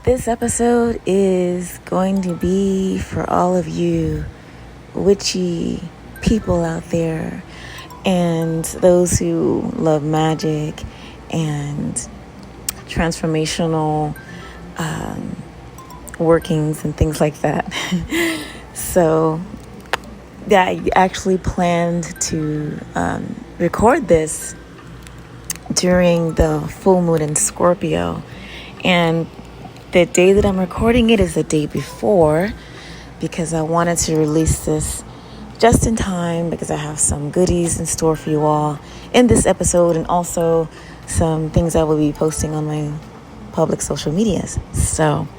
This episode is going to be for all of you witchy people out there and those who love magic and transformational workings and things like that. So I actually planned to record this during the full moon in Scorpio, and the day that I'm recording it is the day before, because I wanted to release this just in time, because I have some goodies in store for you all in this episode, and also some things I will be posting on my public social medias. So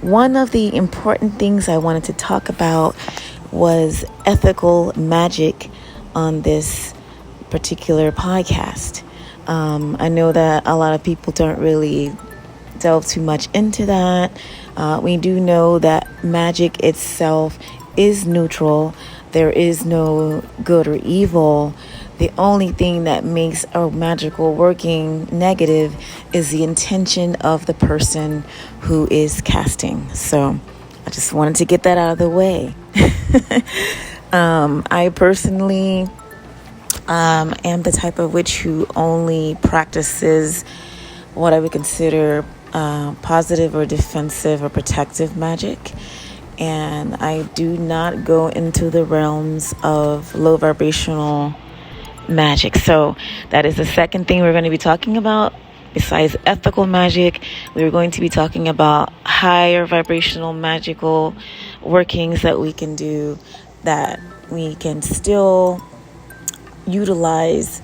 one of the important things I wanted to talk about was ethical magic on this particular podcast. I know that a lot of people don't really delve too much into that. We do know that magic itself is neutral. There is no good or evil. The only thing that makes a magical working negative is the intention of the person who is casting. So I just wanted to get that out of the way. I personally am the type of witch who only practices what I would consider positive or defensive or protective magic, and I do not go into the realms of low vibrational magic. So that is the second thing we're going to be talking about. Besides ethical magic, we're going to be talking about higher vibrational magical workings that we can do, that we can still utilize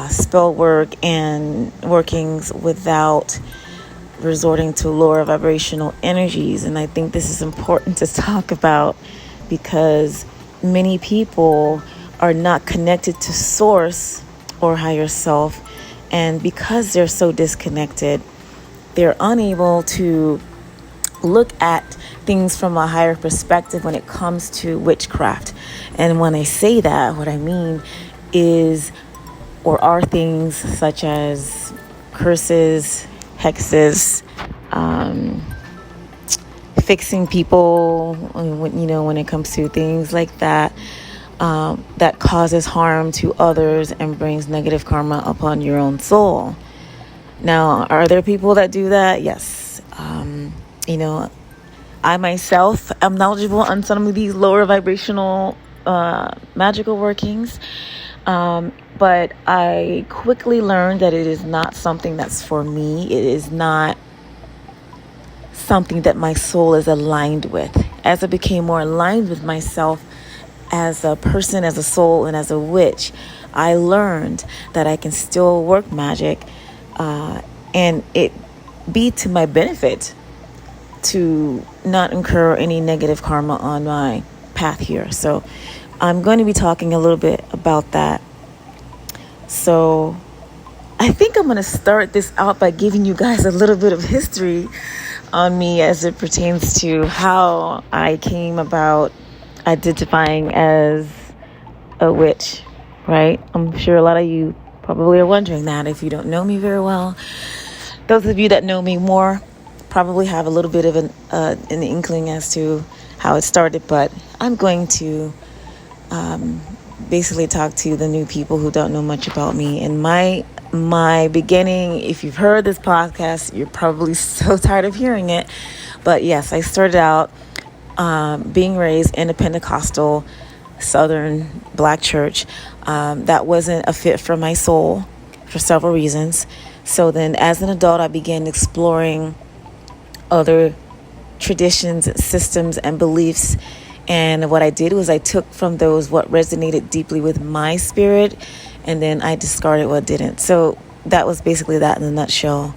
spell work and workings without resorting to lower vibrational energies. And I think this is important to talk about, because many people are not connected to source or higher self, and because they're so disconnected, they're unable to look at things from a higher perspective when it comes to witchcraft. And when I say that, what I mean is or are things such as curses, hexes, fixing people, when it comes to things like that, that causes harm to others and brings negative karma upon your own soul. Now, are there people that do that? Yes. I myself am knowledgeable on some of these lower vibrational magical workings. But I quickly learned that it is not something that's for me. It is not something that my soul is aligned with. As I became more aligned with myself as a person, as a soul, and as a witch, I learned that I can still work magic and it be to my benefit to not incur any negative karma on my path here. So I'm going to be talking a little bit about that. So I think I'm going to start this out by giving you guys a little bit of history on me as it pertains to how I came about identifying as a witch, right? I'm sure a lot of you probably are wondering that if you don't know me very well. Those of you that know me more probably have a little bit of an inkling as to how it started, but I'm going to basically talk to the new people who don't know much about me. And my beginning, if you've heard this podcast, you're probably so tired of hearing it. But yes, I started out being raised in a Pentecostal Southern Black church. That wasn't a fit for my soul for several reasons. So then as an adult, I began exploring other traditions, systems, and beliefs. And what I did was I took from those what resonated deeply with my spirit, and then I discarded what didn't. So that was basically that in a nutshell.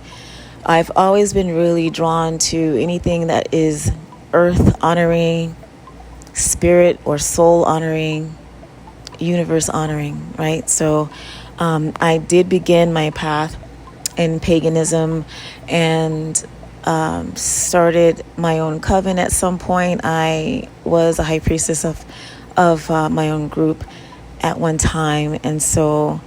I've always been really drawn to anything that is earth honoring, spirit or soul honoring, universe honoring, right? So I did begin my path in paganism and started my own coven at some point. I was a high priestess of my own group at one time, and so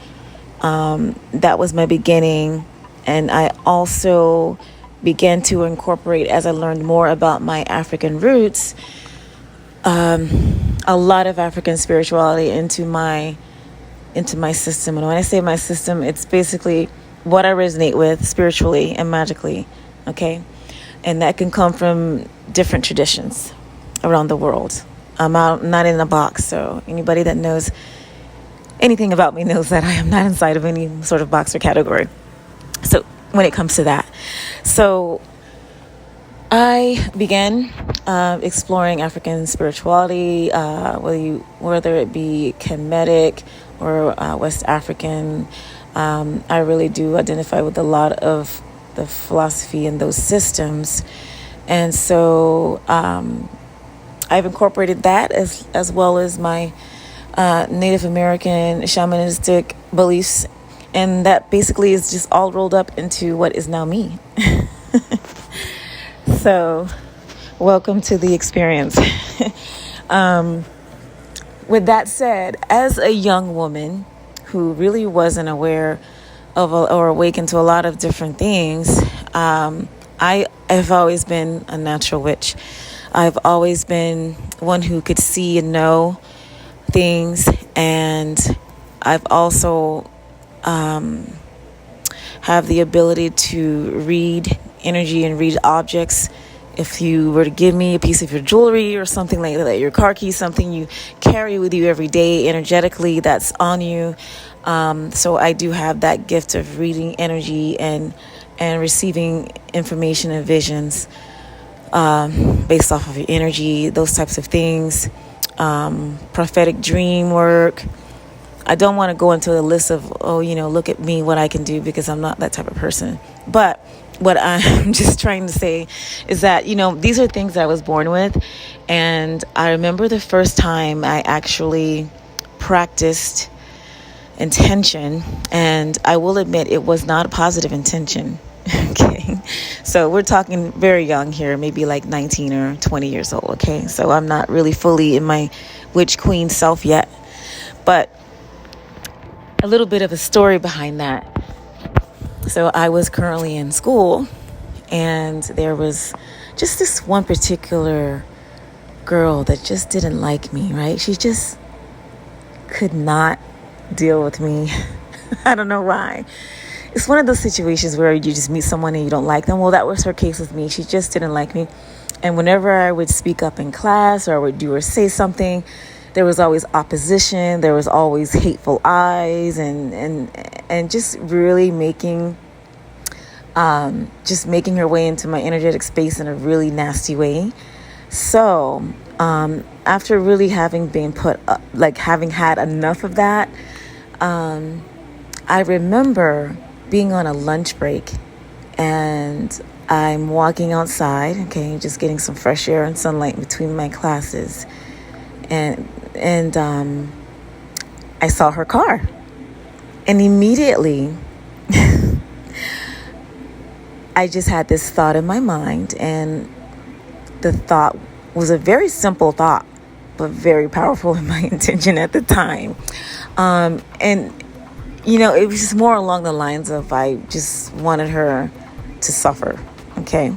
that was my beginning. And I also began to incorporate, as I learned more about my African roots, a lot of African spirituality into my system. And when I say my system, it's basically what I resonate with spiritually and magically, okay? And that can come from different traditions around the world. I'm not in a box, so anybody that knows anything about me knows that I am not inside of any sort of box or category. So when it comes to that, so I began exploring African spirituality, whether it be Kemetic or West African. I really do identify with a lot of the philosophy and those systems. And so I've incorporated that as well as my Native American shamanistic beliefs. And that basically is just all rolled up into what is now me. So welcome to the experience. With that said, as a young woman who really wasn't aware of or awakened to a lot of different things, I have always been a natural witch. I've always been one who could see and know things, and I've also have the ability to read energy and read objects. If you were to give me a piece of your jewelry or something like that, your car keys, something you carry with you every day energetically that's on you. So I do have that gift of reading energy and receiving information and visions based off of your energy, those types of things. Prophetic dream work. I don't want to go into a list of, look at me, what I can do, because I'm not that type of person. But what I'm just trying to say is that, these are things that I was born with. And I remember the first time I actually practiced intention. And I will admit it was not a positive intention. Okay. So we're talking very young here, maybe like 19 or 20 years old. Okay. So I'm not really fully in my witch queen self yet. But a little bit of a story behind that. So I was currently in school, and there was just this one particular girl that just didn't like me, right? She just could not deal with me. I don't know why. It's one of those situations where you just meet someone and you don't like them. Well, that was her case with me. She just didn't like me. And whenever I would speak up in class, or I would do or say something, there was always opposition. There was always hateful eyes, and just really making her way into my energetic space in a really nasty way. So after really having been put up, having had enough of that, I remember being on a lunch break, and I'm walking outside, okay, just getting some fresh air and sunlight between my classes. And I saw her car, and immediately I just had this thought in my mind, and the thought was a very simple thought, but very powerful in my intention at the time. It was just more along the lines of I just wanted her to suffer. Okay.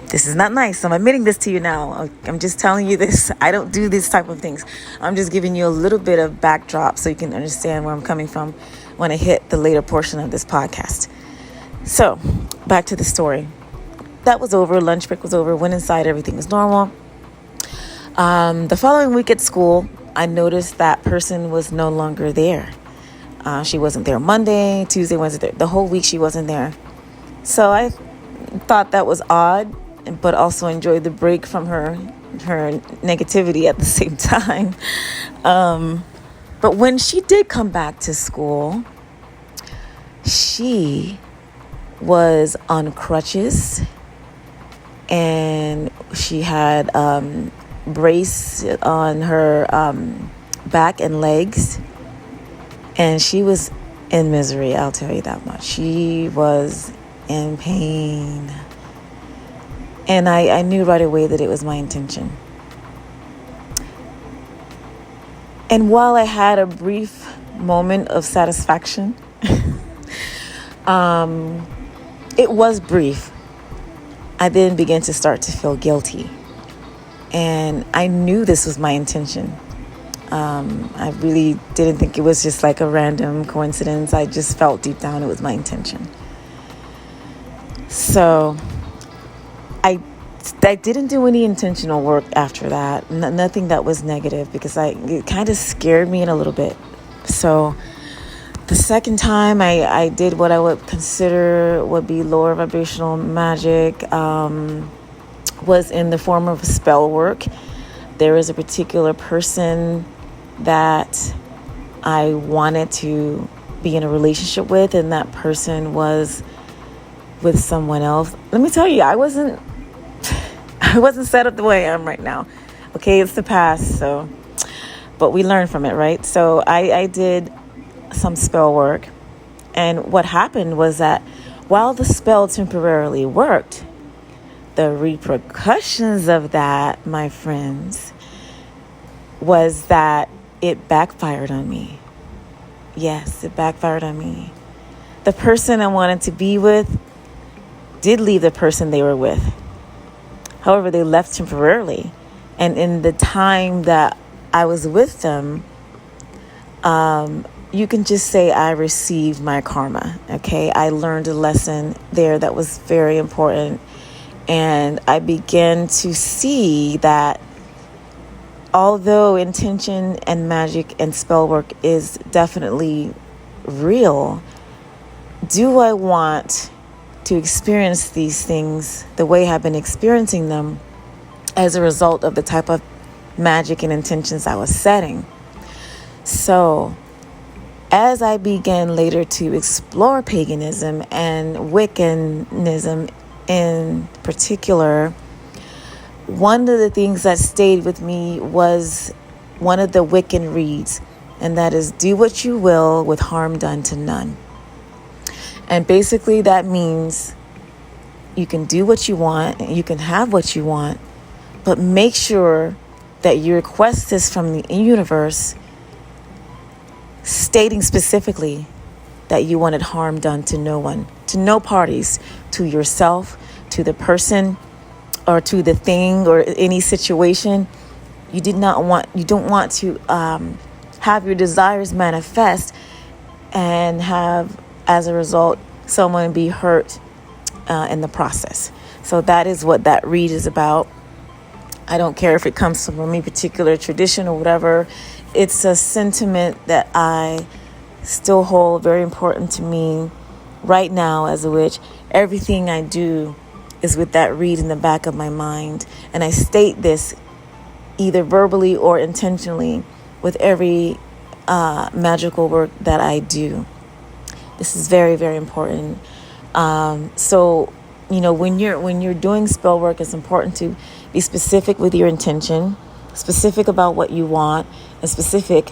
This is not nice. I'm admitting this to you now. I'm just telling you this. I don't do these type of things. I'm just giving you a little bit of backdrop so you can understand where I'm coming from when I hit the later portion of this podcast. So, back to the story. That was over. Lunch break was over. Went inside. Everything was normal. The following week at school, I noticed that person was no longer there. She wasn't there Monday, Tuesday, Wednesday. The whole week she wasn't there. So I thought that was odd, but also enjoyed the break from her negativity at the same time. But when she did come back to school, she was on crutches, and she had brace on her back and legs, and she was in misery. I'll tell you that much. She was in pain. And I knew right away that it was my intention. And while I had a brief moment of satisfaction, it was brief. I then began to start to feel guilty. And I knew this was my intention. I really didn't think it was just like a random coincidence. I just felt deep down it was my intention. So I didn't do any intentional work after that. Nothing that was negative, because it kind of scared me in a little bit. So the second time I did what I would consider would be lower vibrational magic, was in the form of spell work. There is a particular person that I wanted to be in a relationship with, and that person was with someone else. Let me tell you, I wasn't set up the way I am right now. Okay, it's the past, so, but we learn from it, right? So I did some spell work, and what happened was that while the spell temporarily worked, the repercussions of that, my friends, was that it backfired on me. Yes, it backfired on me. The person I wanted to be with did leave the person they were with. However, they left temporarily. And in the time that I was with them, you can just say I received my karma. Okay, I learned a lesson there that was very important. And I began to see that although intention and magic and spell work is definitely real, do I want to experience these things the way I've been experiencing them as a result of the type of magic and intentions I was setting? So as I began later to explore paganism and Wiccanism in particular, one of the things that stayed with me was one of the Wiccan reads, and that is, do what you will with harm done to none. And basically that means you can do what you want, and you can have what you want, but make sure that you request this from the universe, stating specifically that you wanted harm done to no one, to no parties, to yourself, to the person, or to the thing or any situation. You don't want to have your desires manifest and have, as a result, someone be hurt in the process. So that is what that read is about. I don't care if it comes from any particular tradition or whatever. It's a sentiment that I still hold very important to me right now as a witch. Everything I do is with that read in the back of my mind. And I state this either verbally or intentionally with every magical work that I do. This is very, very important. So, when you're doing spell work, it's important to be specific with your intention, specific about what you want, and specific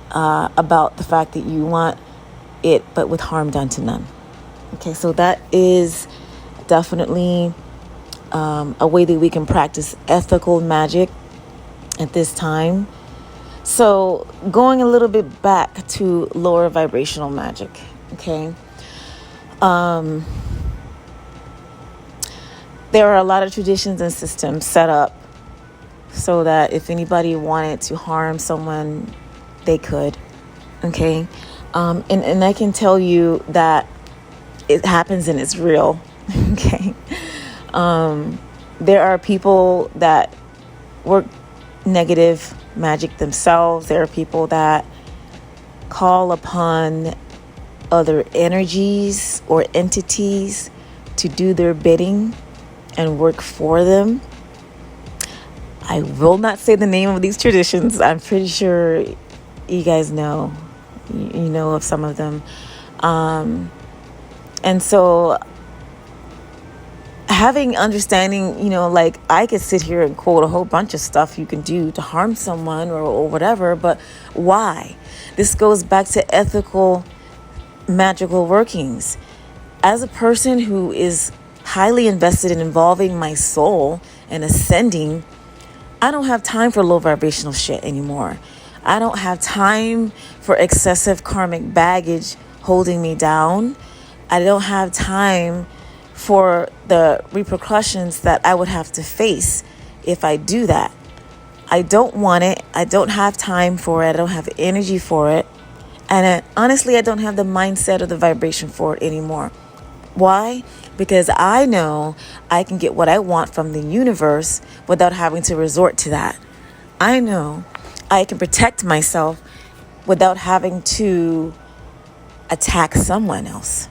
about the fact that you want it, but with harm done to none. Okay, so that is definitely a way that we can practice ethical magic at this time. So going a little bit back to lower vibrational magic, okay? There are a lot of traditions and systems set up so that if anybody wanted to harm someone, they could, okay? And I can tell you that it happens and it's real, okay? There are people that work negative magic themselves. There are people that call upon other energies or entities to do their bidding and work for them. I will not say the name of these traditions. I'm pretty sure you guys know. You know of some of them. And so having understanding, like I could sit here and quote a whole bunch of stuff you can do to harm someone or whatever, but why? This goes back to ethical magical workings. As a person who is highly invested in involving my soul and ascending, I don't have time for low vibrational shit anymore. I don't have time for excessive karmic baggage holding me down. I don't have time for the repercussions that I would have to face if I do that. I don't want it. I don't have time for it. I don't have energy for it. And honestly, I don't have the mindset or the vibration for it anymore. Why? Because I know I can get what I want from the universe without having to resort to that. I know I can protect myself without having to attack someone else.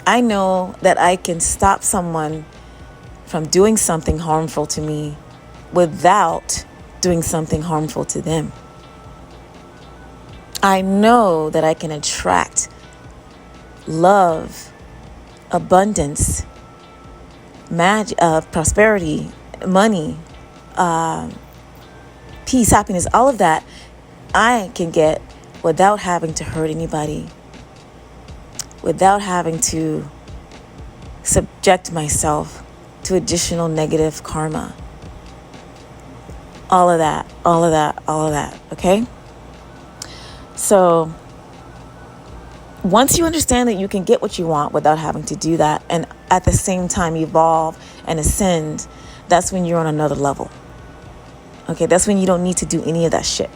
I know that I can stop someone from doing something harmful to me without doing something harmful to them. I know that I can attract love, abundance, prosperity, money, peace, happiness, all of that I can get without having to hurt anybody, without having to subject myself to additional negative karma. All of that, okay? So once you understand that you can get what you want without having to do that, and at the same time evolve and ascend, that's when you're on another level. Okay, that's when you don't need to do any of that shit.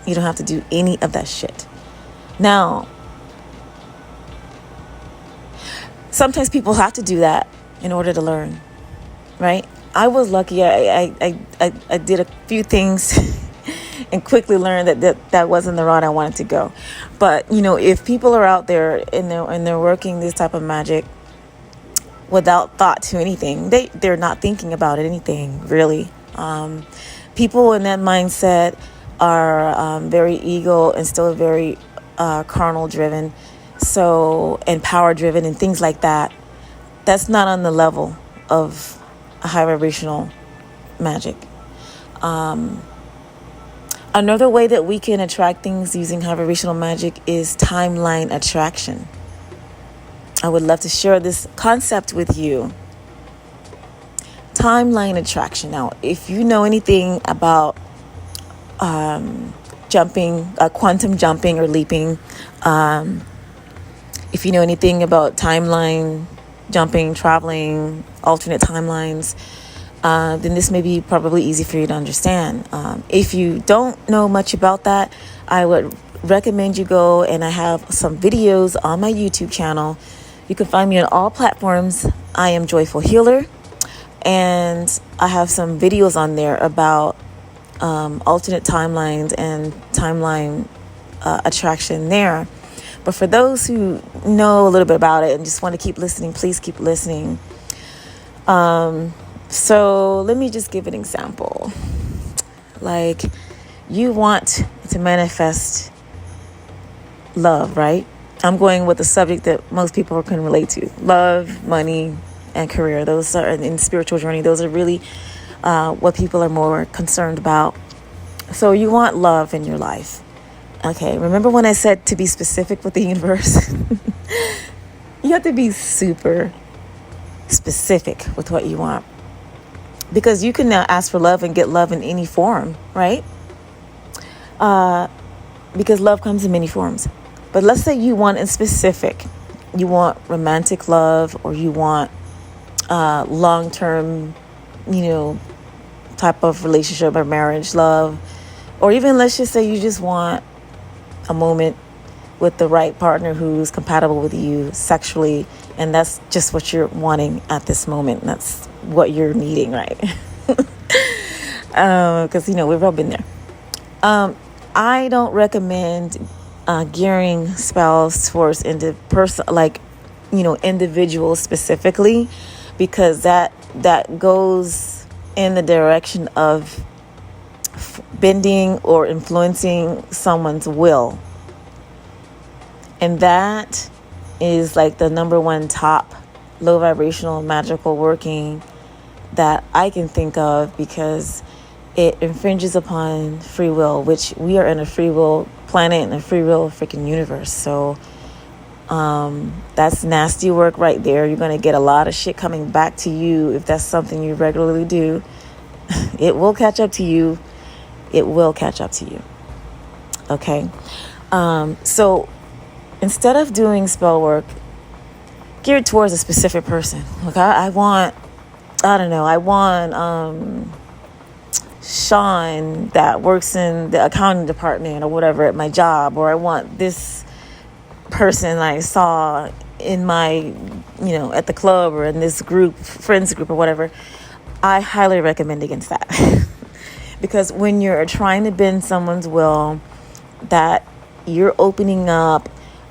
You don't have to do any of that shit. Now, sometimes people have to do that in order to learn, right? I was lucky. I did a few things and quickly learned that wasn't the route I wanted to go. But, if people are out there and they're working this type of magic without thought to anything, they're not thinking about anything, really. People in that mindset are very ego and still very carnal driven, and power driven and things like that. That's not on the level of a high vibrational magic. Another way that we can attract things using high vibrational magic is timeline attraction. I would love to share this concept with you. Timeline attraction. Now, if you know anything about quantum jumping or leaping, if you know anything about timeline jumping, traveling, alternate timelines, then this may be probably easy for you to understand. If you don't know much about that, I would recommend you go, and I have some videos on my YouTube channel. You can find me on all platforms. I am Joyful Healer, and I have some videos on there about alternate timelines and timeline attraction there. But for those who know a little bit about it and just want to keep listening, please keep listening. So let me just give an example. Like, you want to manifest love, right? I'm going with the subject that most people can relate to. Love, money, and career. Those are in spiritual journey. Those are really what people are more concerned about. So you want love in your life. Okay, remember when I said to be specific with the universe? You have to be super specific with what you want. Because you can now ask for love and get love in any form, right? Because love comes in many forms. But let's say you want in specific. You want romantic love, or you want long-term, type of relationship or marriage love. Or even let's just say you just want a moment with the right partner who's compatible with you sexually, and that's just what you're wanting at this moment. That's what you're needing, right? Because we've all been there. I don't recommend gearing spells towards individuals specifically, because that goes in the direction of bending or influencing someone's will. And that is like the number one top low vibrational magical working that I can think of, because it infringes upon free will, which we are in a free will planet and a free will freaking universe. So that's nasty work right there. You're going to get a lot of shit coming back to you if that's something you regularly do. It will catch up to you. It will catch up to you. Okay. So instead of doing spell work, geared towards a specific person. Like I want Sean that works in the accounting department or whatever at my job, or I want this person I saw in my, at the club or in this group, friends group or whatever. I highly recommend against that. Because when you're trying to bend someone's will, that you're opening up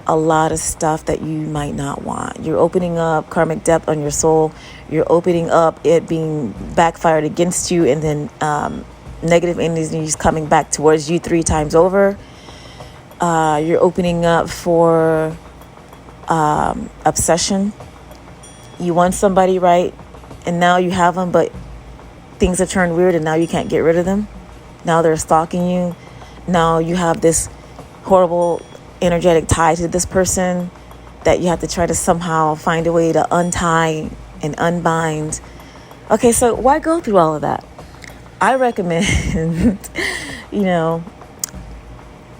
a lot of stuff that you might not want. You're opening up karmic debt on your soul. You're opening up it being backfired against you, and then negative energies coming back towards you 3 times over. You're opening up for obsession. You want somebody, right? And now you have them, but things have turned weird and now you can't get rid of them. Now they're stalking you. Now you have this horrible energetic tie to this person that you have to try to somehow find a way to untie and unbind. Okay, so why go through all of that? I recommend,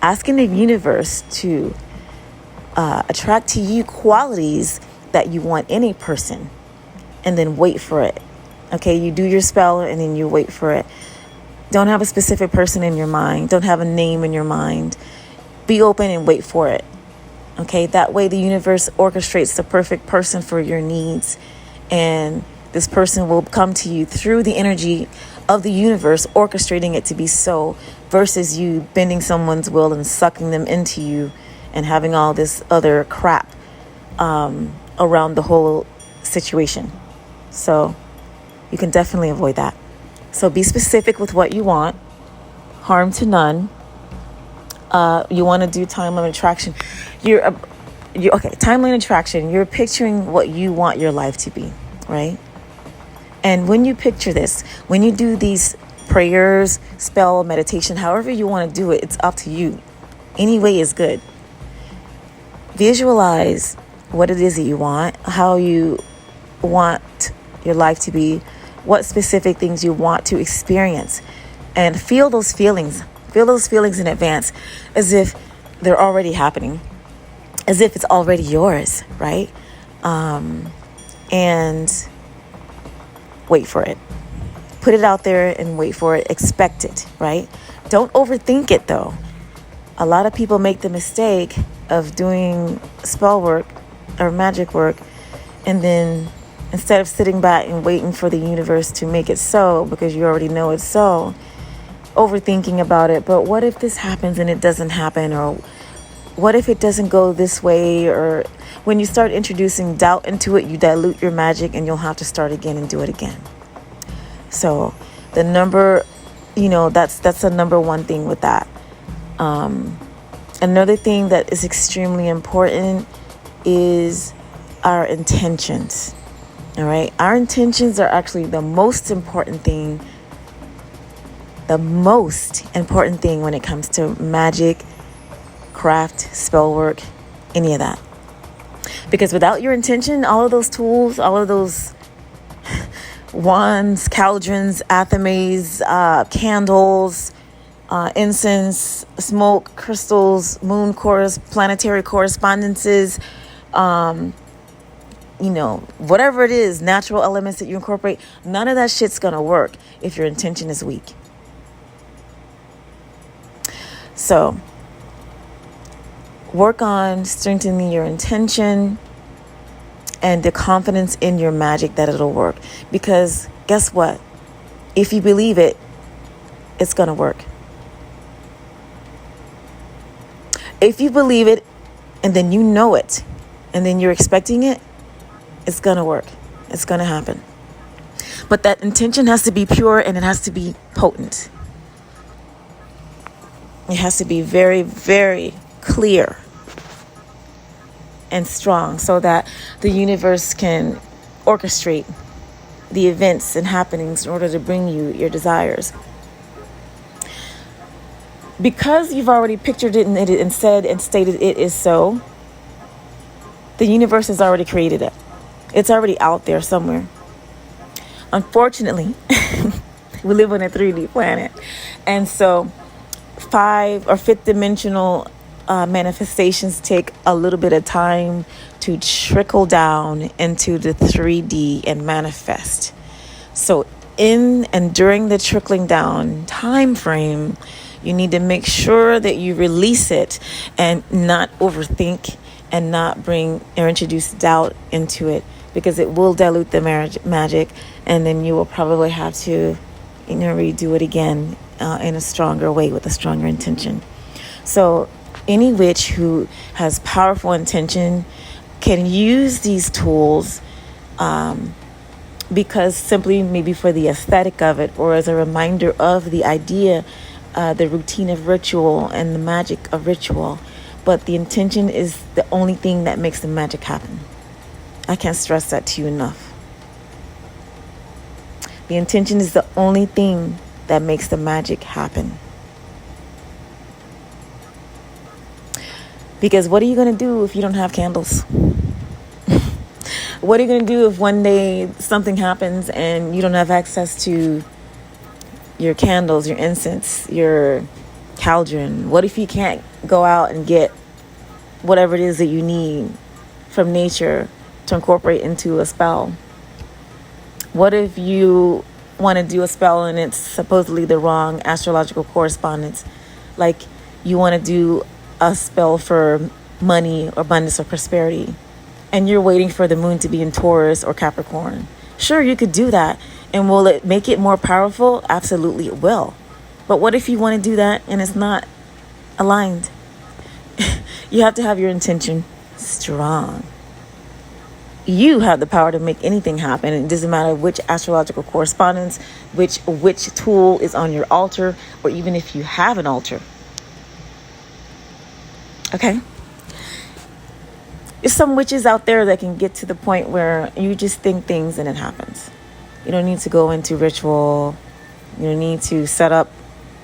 asking the universe to attract to you qualities that you want in a person, and then wait for it. Okay, you do your spell and then you wait for it. Don't have a specific person in your mind. Don't have a name in your mind. Be open and wait for it. Okay, that way the universe orchestrates the perfect person for your needs, and this person will come to you through the energy of the universe orchestrating it to be so, versus you bending someone's will and sucking them into you and having all this other crap around the whole situation. So you can definitely avoid that. So be specific with what you want. Harm to none. You want to do timeline attraction. Timeline attraction. You're picturing what you want your life to be, right? And when you picture this, when you do these prayers, spell, meditation, however you want to do it, it's up to you. Any way is good. Visualize what it is that you want, how you want your life to be, what specific things you want to experience, and feel those feelings. Feel those feelings in advance, as if they're already happening, as if it's already yours, right? And wait for it. Put it out there and wait for it. Expect it, right? Don't overthink it, though. A lot of people make the mistake of doing spell work or magic work, and then instead of sitting back and waiting for the universe to make it so, because you already know it's so, overthinking about it. But what if this happens and it doesn't happen? Or what if it doesn't go this way? Or when you start introducing doubt into it, you dilute your magic and you'll have to start again and do it again. So the number, that's the number one thing with that. Another thing that is extremely important is our intentions. All right. Our intentions are actually the most important thing when it comes to magic, craft, spell work, any of that. Because without your intention, all of those tools, all of those wands, cauldrons, athames, candles, incense, smoke, crystals, moon chorus, planetary correspondences, whatever it is, natural elements that you incorporate, none of that shit's gonna work if your intention is weak. So work on strengthening your intention and the confidence in your magic that it'll work. Because guess what? If you believe it, it's going to work. If you believe it and then you know it and then you're expecting it, it's going to work. It's going to happen. But that intention has to be pure and it has to be potent. It has to be very, very clear and strong so that the universe can orchestrate the events and happenings in order to bring you your desires. Because you've already pictured it and said and stated it is so, the universe has already created it. It's already out there somewhere. Unfortunately, we live on a 3D planet. And so 5th or 5th dimensional manifestations take a little bit of time to trickle down into the 3D and manifest. So in and during the trickling down time frame, you need to make sure that you release it and not overthink and not bring or introduce doubt into it, because it will dilute the magic, and then you will probably have to redo it again in a stronger way with a stronger intention. So any witch who has powerful intention can use these tools because simply maybe for the aesthetic of it, or as a reminder of the idea, the routine of ritual and the magic of ritual. But the intention is the only thing that makes the magic happen. I can't stress that to you enough. The intention is the only thing that makes the magic happen. Because what are you going to do if you don't have candles? What are you going to do if one day something happens and you don't have access to your candles, your incense, your cauldron? What if you can't go out and get whatever it is that you need from nature to incorporate into a spell? What if you want to do a spell and it's supposedly the wrong astrological correspondence? Like you want to do a spell for money or abundance or prosperity, and you're waiting for the moon to be in Taurus or Capricorn. Sure, you could do that. And will it make it more powerful? Absolutely it will. But what if you want to do that and it's not aligned? You have to have your intention strong. You have the power to make anything happen. It doesn't matter which astrological correspondence, which tool is on your altar, or even if you have an altar. Okay? There's some witches out there that can get to the point where you just think things and it happens. You don't need to go into ritual. You don't need to set up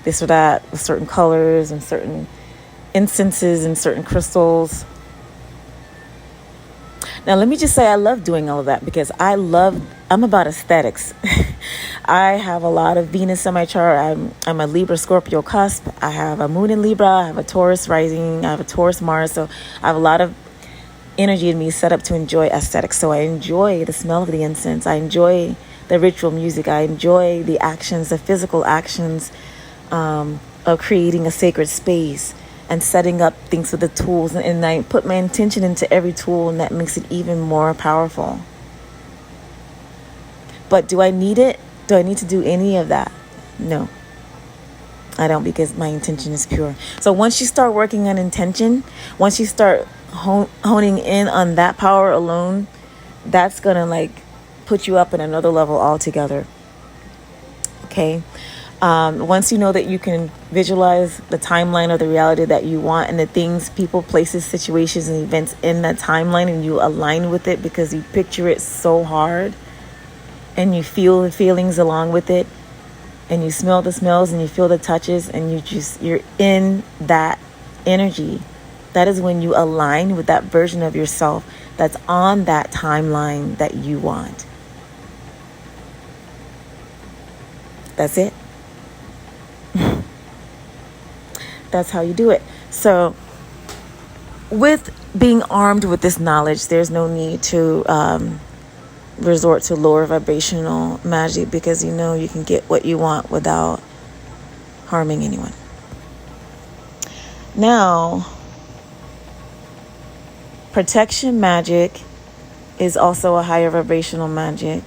this or that with certain colors and certain incenses and certain crystals. Now, let me just say I love doing all of that because I'm about aesthetics. I have a lot of Venus in my chart. I'm a Libra Scorpio cusp. I have a moon in Libra. I have a Taurus rising. I have a Taurus Mars. So I have a lot of energy in me set up to enjoy aesthetics. So I enjoy the smell of the incense. I enjoy the ritual music. I enjoy the actions, the physical actions of creating a sacred space and setting up things with the tools. And I put my intention into every tool, and that makes it even more powerful. But do I need it? Do I need to do any of that? No, I don't, because my intention is pure. So once you start working on intention, once you start honing in on that power alone, that's gonna put you up in another level altogether. Okay. Once you know that you can visualize the timeline or the reality that you want, and the things, people, places, situations, and events in that timeline, and you align with it because you picture it so hard, and you feel the feelings along with it, and you smell the smells, and you feel the touches, and you're in that energy. That is when you align with that version of yourself that's on that timeline that you want. That's it. That's how you do it. So with being armed with this knowledge, there's no need to resort to lower vibrational magic, because you can get what you want without harming anyone. Now, protection magic is also a higher vibrational magic.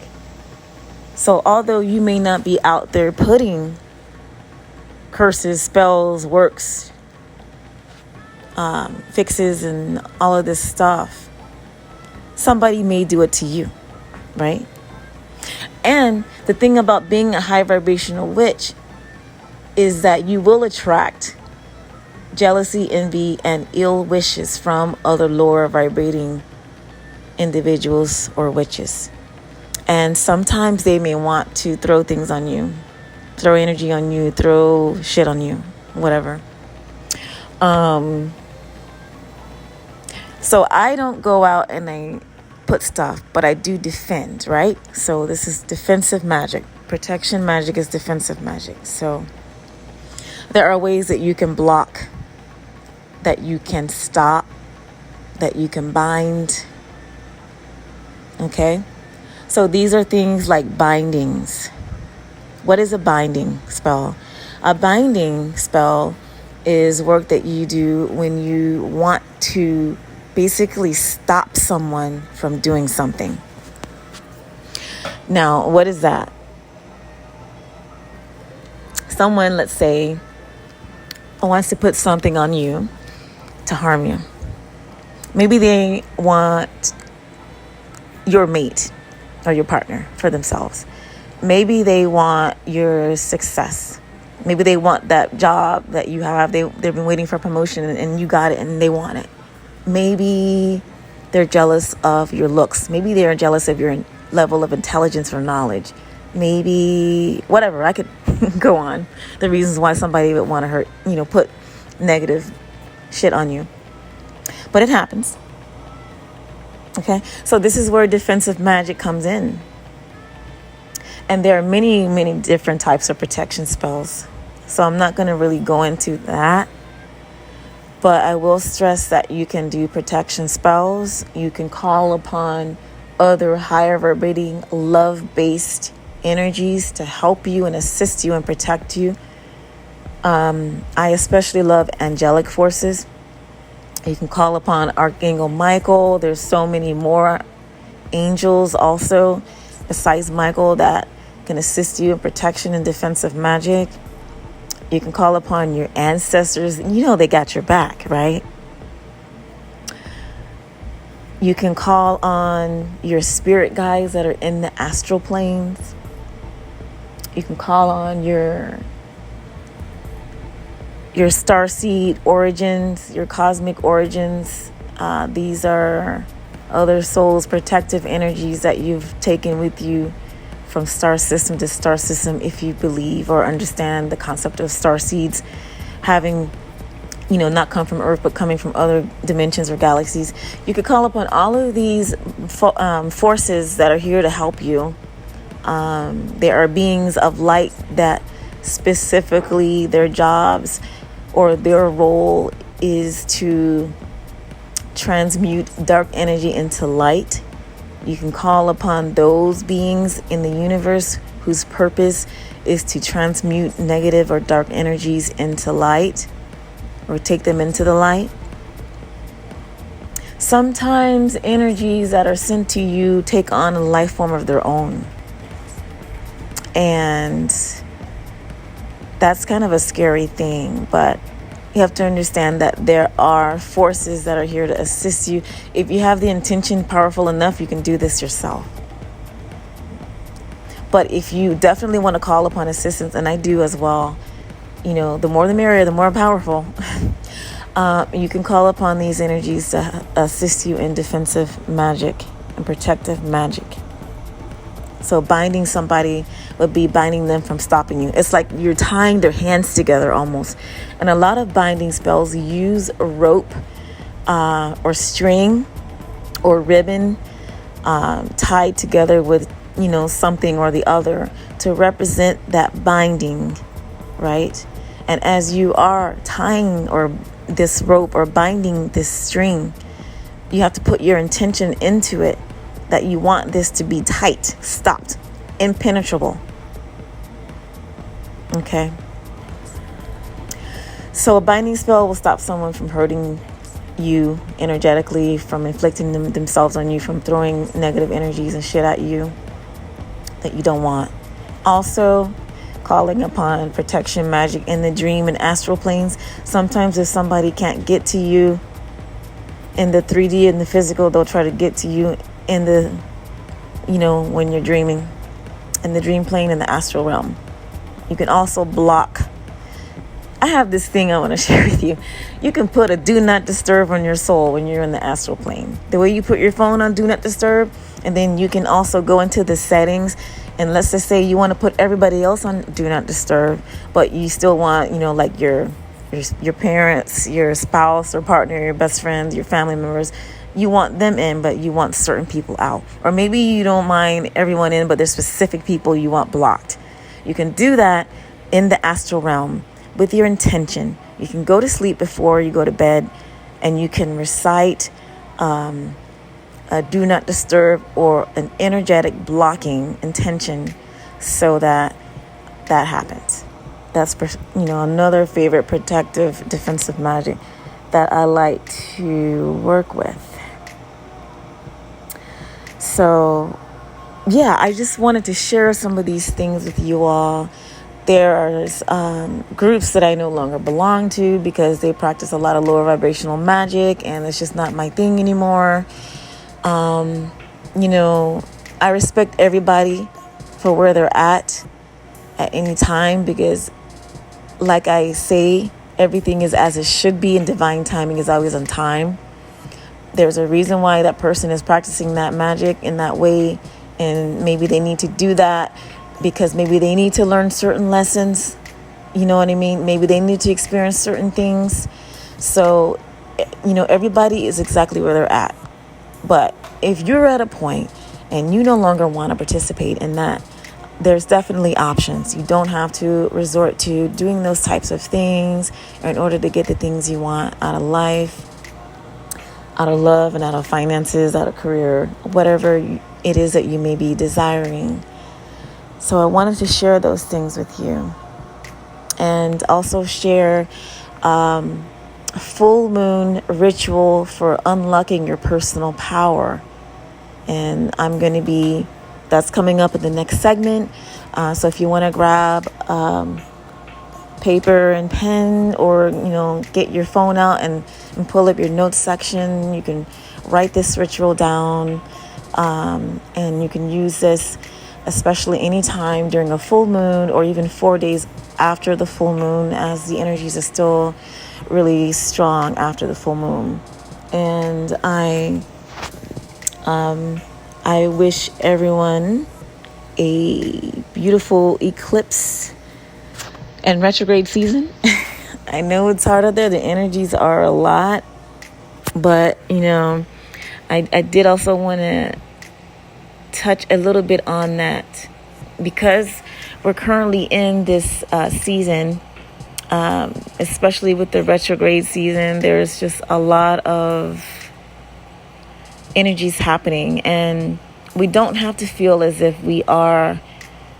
So although you may not be out there putting curses, spells, works, fixes, and all of this stuff, somebody may do it to you, right? And the thing about being a high vibrational witch is that you will attract jealousy, envy, and ill wishes from other lower vibrating individuals or witches. And sometimes they may want to throw things on you, throw energy on you, throw shit on you, whatever. So I don't go out and I put stuff, but I do defend, right? So this is defensive magic. Protection magic is defensive magic. So there are ways that you can block that you can stop, that you can bind. Okay? So these are things like bindings. What is a binding spell? A binding spell is work that you do when you want to basically stop someone from doing something. Now, what is that? Someone, let's say, wants to put something on you to harm you. Maybe they want your mate or your partner for themselves. Maybe they want your success. Maybe they want that job that you have. They've been waiting for promotion and you got it and they want it. Maybe they're jealous of your looks. Maybe they're jealous of your level of intelligence or knowledge. Maybe whatever. I could go on. The reasons why somebody would want to hurt, put negative shit on you. But it happens. Okay? So this is where defensive magic comes in. And there are many, many different types of protection spells. So I'm not going to really go into that. But I will stress that you can do protection spells. You can call upon other higher vibrating, love-based energies to help you and assist you and protect you. I especially love angelic forces. You can call upon Archangel Michael. There's so many more angels also besides Michael that can assist you in protection and defensive magic. You can call upon your ancestors. They got your back, right? You can call on your spirit guides that are in the astral planes. You can call on your starseed origins, your cosmic origins. These are other souls' protective energies that you've taken with you from star system to star system, if you believe or understand the concept of star seeds having, not come from Earth, but coming from other dimensions or galaxies. You could call upon all of these forces that are here to help you. There are beings of light that specifically their jobs or their role is to transmute dark energy into light. You can call upon those beings in the universe whose purpose is to transmute negative or dark energies into light or take them into the light. Sometimes energies that are sent to you take on a life form of their own. And that's kind of a scary thing, but you have to understand that there are forces that are here to assist you. If you have the intention powerful enough, you can do this yourself. But if you definitely want to call upon assistance, and I do as well, the more the merrier, the more powerful. You can call upon these energies to assist you in defensive magic and protective magic. So binding somebody would be binding them from stopping you. It's like you're tying their hands together almost. And a lot of binding spells use a rope or string or ribbon tied together with, something or the other to represent that binding, right? And as you are tying or this rope or binding this string, you have to put your intention into it that you want this to be tight, stopped, impenetrable. Okay? So a binding spell will stop someone from hurting you energetically, from inflicting themselves on you, from throwing negative energies and shit at you that you don't want. Also, calling upon protection magic in the dream and astral planes. Sometimes if somebody can't get to you in the 3D and the physical, they'll try to get to you in the, when you're dreaming, in the dream plane, in the astral realm. You can also block. I have this thing I want to share with you. You can put a do not disturb on your soul when you're in the astral plane. The way you put your phone on do not disturb, and then you can also go into the settings, and let's just say you want to put everybody else on do not disturb, but you still want, like your parents, your spouse or partner, your best friends, your family members. You want them in, but you want certain people out. Or maybe you don't mind everyone in, but there's specific people you want blocked. You can do that in the astral realm with your intention. You can go to sleep before you go to bed, and you can recite a do not disturb or an energetic blocking intention so that happens. That's another favorite protective defensive magic that I like to work with. So yeah, I just wanted to share some of these things with you all. There's groups that I no longer belong to because they practice a lot of lower vibrational magic, and it's just not my thing anymore. I respect everybody for where they're at any time, because like I say, everything is as it should be, and divine timing is always on time. There's a reason why that person is practicing that magic in that way, and maybe they need to do that because maybe they need to learn certain lessons. You know what I mean? Maybe they need to experience certain things. So, everybody is exactly where they're at. But if you're at a point and you no longer want to participate in that, there's definitely options. You don't have to resort to doing those types of things in order to get the things you want out of life, out of love, and out of finances, out of career, whatever it is that you may be desiring. So I wanted to share those things with you, and also share a full moon ritual for unlocking your personal power. And that's coming up in the next segment. So if you want to grab paper and pen, or, get your phone out and pull up your notes section, you can write this ritual down. And you can use this especially anytime during a full moon, or even 4 days after the full moon, as the energies are still really strong after the full moon. And I wish everyone a beautiful eclipse and retrograde season. I know it's hard out there. The energies are a lot. But, I did also want to touch a little bit on that, because we're currently in this season, especially with the retrograde season. There's just a lot of energies happening, and we don't have to feel as if we are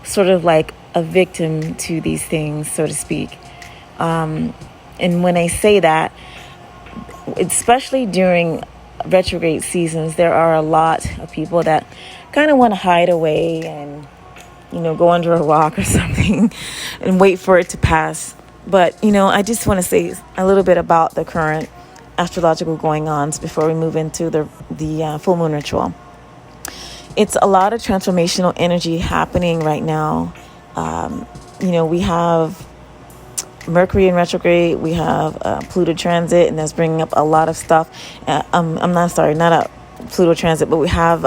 sort of like a victim to these things, so to speak. And when I say that, especially during retrograde seasons, there are a lot of people that kind of want to hide away and, go under a rock or something and wait for it to pass. But, I just want to say a little bit about the current astrological going-ons before we move into the full moon ritual. It's a lot of transformational energy happening right now. We have Mercury in retrograde, we have Pluto transit, and that's bringing up a lot of stuff. Not a Pluto transit, but we have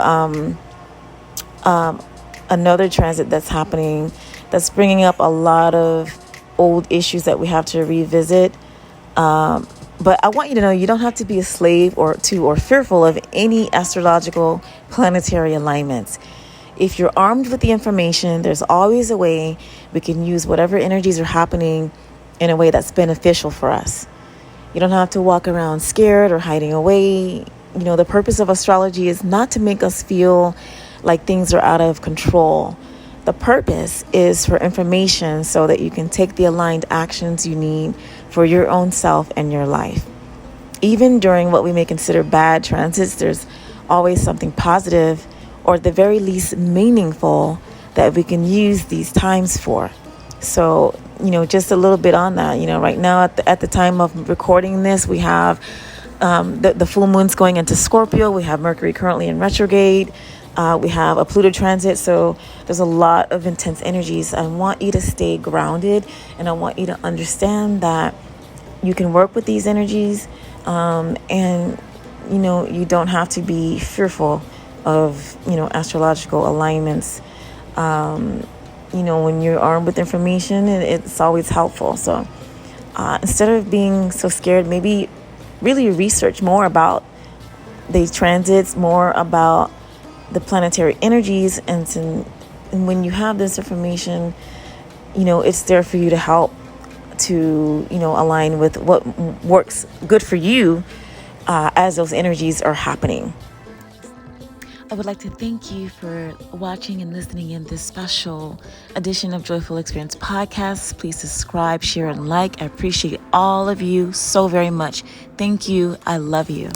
another transit that's happening that's bringing up a lot of old issues that we have to revisit. But I want you to know you don't have to be a slave or fearful of any astrological planetary alignments. If you're armed with the information, there's always a way we can use whatever energies are happening in a way that's beneficial for us. You don't have to walk around scared or hiding away. The purpose of astrology is not to make us feel like things are out of control. The purpose is for information so that you can take the aligned actions you need for your own self and your life. Even during what we may consider bad transits, there's always something positive, or at the very least meaningful, that we can use these times for. So, just a little bit on that. Right now at the time of recording this, we have the full moon's going into Scorpio. We have Mercury currently in retrograde. We have a Pluto transit. So there's a lot of intense energies. I want you to stay grounded, and I want you to understand that you can work with these energies, and you don't have to be fearful of astrological alignments. When you're armed with information, it's always helpful. So instead of being so scared, maybe really research more about these transits, more about the planetary energies, and when you have this information, it's there for you to help to, align with what works good for you as those energies are happening. I would like to thank you for watching and listening in this special edition of Joyful Experience Podcast. Please subscribe, share, and like. I appreciate all of you so very much. Thank you. I love you.